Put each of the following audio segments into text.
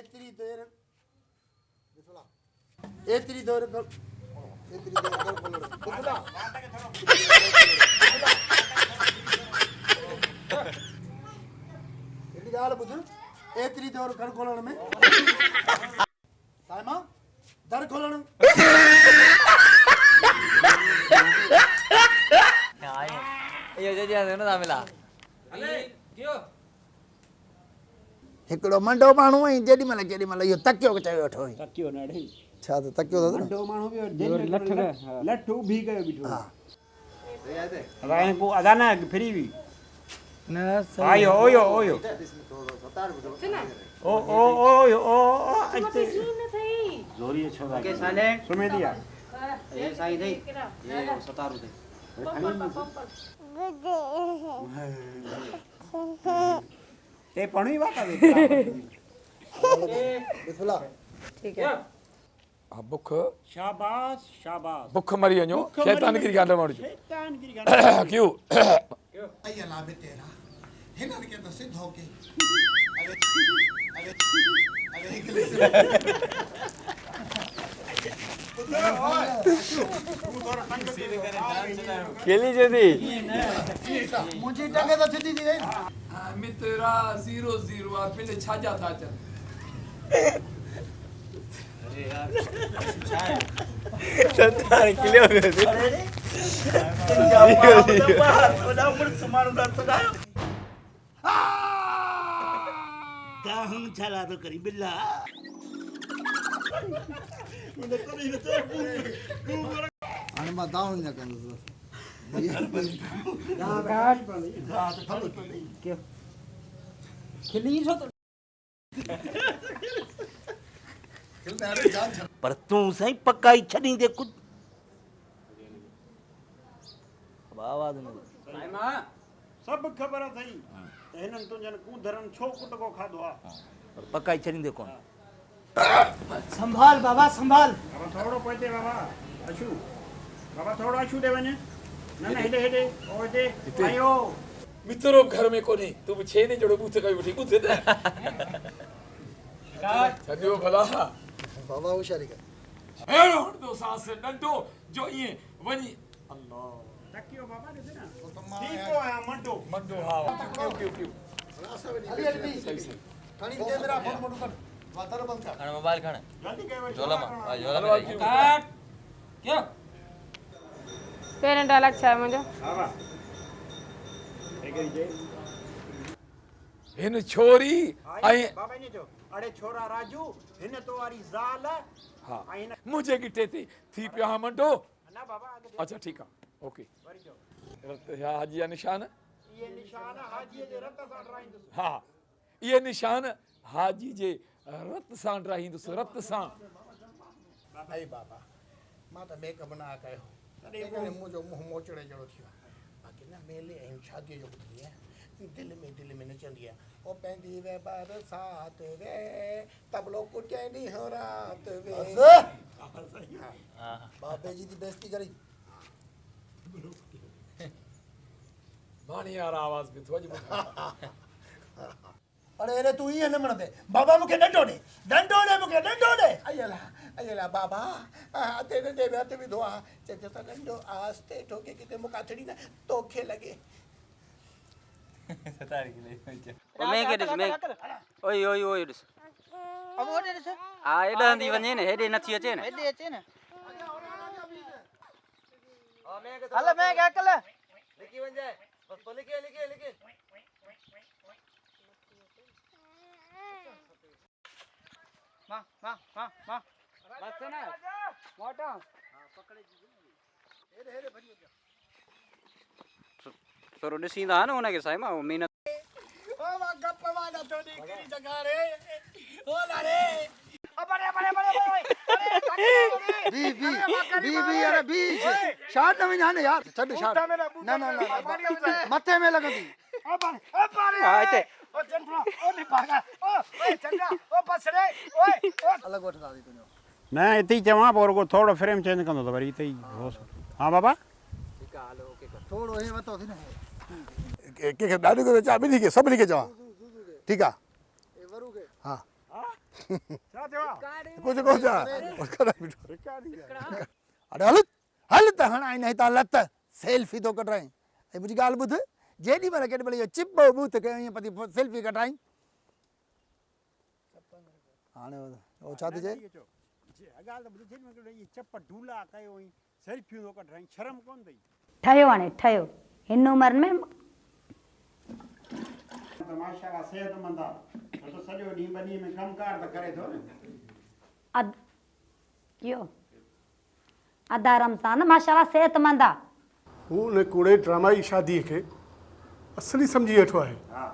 एतरी देर बिस्मिल्लाह एतरी देर कर बोलो बिस्मिल्लाह एडी गाल बुझ एतरी देर कर खोलण में साइमा दर खोलण ये जे जे न तामिला अले क्यों हिकिड़ो मंडो माण्हू ऐं जेॾीमहिल केॾीमहिल इहो तकियो चयो वठो तकियो न ॾेई छा त तकियो अथव मंडो माण्हू बि लठ उभी कयो बीठो हा अदाने को अदाना फ्री भी न आयो ओयो ओयो ओ ओ ओयो ओ अते जोरी छो दा के साले सुमे दिया ये साईं दे ये 17 दे ए पणी वाता दे बिस्मिल्लाह ठीक है हाँ बुख शाबाश शाबाश बुख मरी वञो शैतान गिरी गांड मार जो शैतान गिरी गा क्यों अయ్య लाभे तेरा हिनन के तो सिद्ध होके अरे हिकले से केली जदी मुझे टंगे तो सिद्धी थी गई मित्रा 00 आ पिले छाजा था चल संतान किलो दाहम छाला तो करी बिल्ला अने मां दाऊ न कंदो खिली सो तो पर तूं साईं पकाई छॾी दे कुझु आवाज न साईमा सब खबर थई हिनन तुंजन कूधरन छो कुट को खादो आ पर पकाई छॾी दे कोन संभाल बाबा संभाल बाबा थोड़ो पहुंचे बाबा अशु बाबा थोड़ो अशु दे वने न न हेडे हेडे ओ हेडे आयो मित्रो घर में कोने तू छे ने जड़ो बूथ कई उठी बूथ दे का छजो भला बाबा होशियारी कर एड़ो दो सांस डंडो जो ये वनी अल्लाह तकियो बाबा दे ना ठीक हो आया मंडो मंडो हां क्यों अली अली सही खानी दे मेरा फोन मोटू कर वातर बंद कर खाना मोबाइल खाना जल्दी कह झोला में झोला में काट क्यों पेरेंट अलग है मुझे बाबा एकरी जे हिन छोरी आई बाबा ने जो अरे छोरा राजू हिन तो वारी ज़ाल हां आई न मुझे गिटे थी पिया मंडो ना बाबा अच्छा ठीक है ओके वरी जो हाजी या निशान ये निशान हाजी जे रत सां ड्राइंदुसि हाँ ये निशान हाजी जे रत सां ड्राहींदुसि रत सां आई बाबा मां त मेकअप ना कयो तॾहिं करे मुंहिंजो मुंहुं मोचड़े जहिड़ो थी वियो बाक़ी न मेले ऐं शादीअ जो ॿुधंदी आहियां दिल में नचंदी आहे ओ पंहिंजी वे बरसात वे तबलो कुटियनी हो रात वे बाबे जी दी बेइज्जती करी मानी यार आवाज में थोड़ी अरे अरे तू ये न मनदे बाबा मुखे डंडो दे मुखे डंडो दे अयला बाबा ते दे हथ भी धोआ चेते ता डंडो आस्ते ठोके किते मुका छड़ी ना तोखे लगे 17 किलो मैं के दिस मैं ओय ओय ओय दिस अब वो दे दे आ एडा हंदी वने ने हेडे नथी अचे ने हेडे अचे ना हले मैं क्या कल लिखी वन जाए बस लिखे मां बस ना मोटा सरो ॾिसींदा न हुनखे साईं मां महिनत ओ मां गप वाला तो दी करी जगा रे ओ लारे ओ बड़े बी अरे बी शॉट न विझाने यार छड शॉट ना मथे में लगंदी ओ बड़े हां इते ओ चंद्रा ओ नहीं भागा ओ चंद्रा ओ बसरे ओए अलग वठदा दी तुनो न इते ही चवां पोइ रुगो थोरो फ्रेम चेंज कंदो त वरी इते ही हां बाबा थोड़ो हे वतो थी न के ॾाढो के चाह ॿिनी खे सभिनी खे चवां ठीकु आहे ए वरू के हा छा थियो आहे कुझु कोन छा अरे हल हल त हणाई न हितां लत सेल्फी थो कढाई ऐं मुंहिंजी ॻाल्हि ॿुध जेॾी महिल केॾी महिल इहो चिप बूथ कयो ईअं पती सेल्फी कढाई हाणे उहो छा थी चए ॻाल्हि त ॿुध जेॾी महिल इहे चप ढूला कयो हुई सेल्फियूं थो कढाई शर्म कोन अथई ठहियो हाणे ठहियो हिन उमिरि में त माशाअल्लाह सेहतमंद आहे छो त सॼो ॾींहुं ॿ ॾींहं में कमकार त करे थो न अध इहो अधा रमज़ान माशाल्लाह सेहतमंद आहे हू उन कूड़े ड्रामाई शादीअ खे असली सम्झी वेठो आहे हा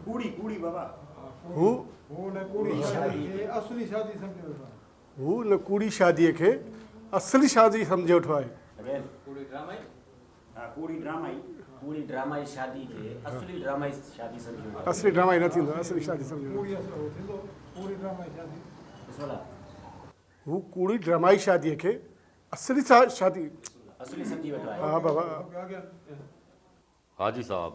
कूड़ी कूड़ी बाबा हू उन कूड़ी शादीअ खे असली शादी सम्झी वेठो आहे हा कूड़ी ड्रामाई पूरी ड्रामाई शादी के असली ड्रामाई शादी समझो असली ड्रामा ई न थींदो असली शादी सम्झो हू कूड़ी ड्रामाई शादीअ खे असली शादी असली समझी बैठो है हा बाबा हाजी साहब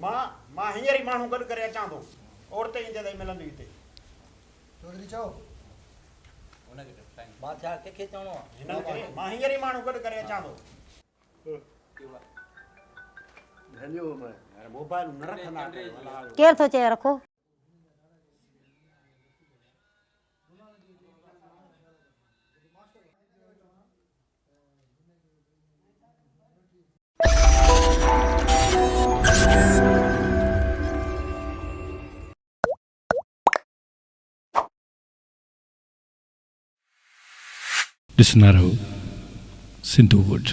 मां हींअर ई माण्हू गॾु करे अचां थो औरत ईंदे ताईं मिलंदी हिते चौधरी चओ मां छा कंहिंखे चवणो आहे हिन करे मां हींअर ई माण्हू गॾु करे अचां थो मोबाइल न रखंदा केरु थो चए रखो ॾिसंदा रहो सिंधु वुड।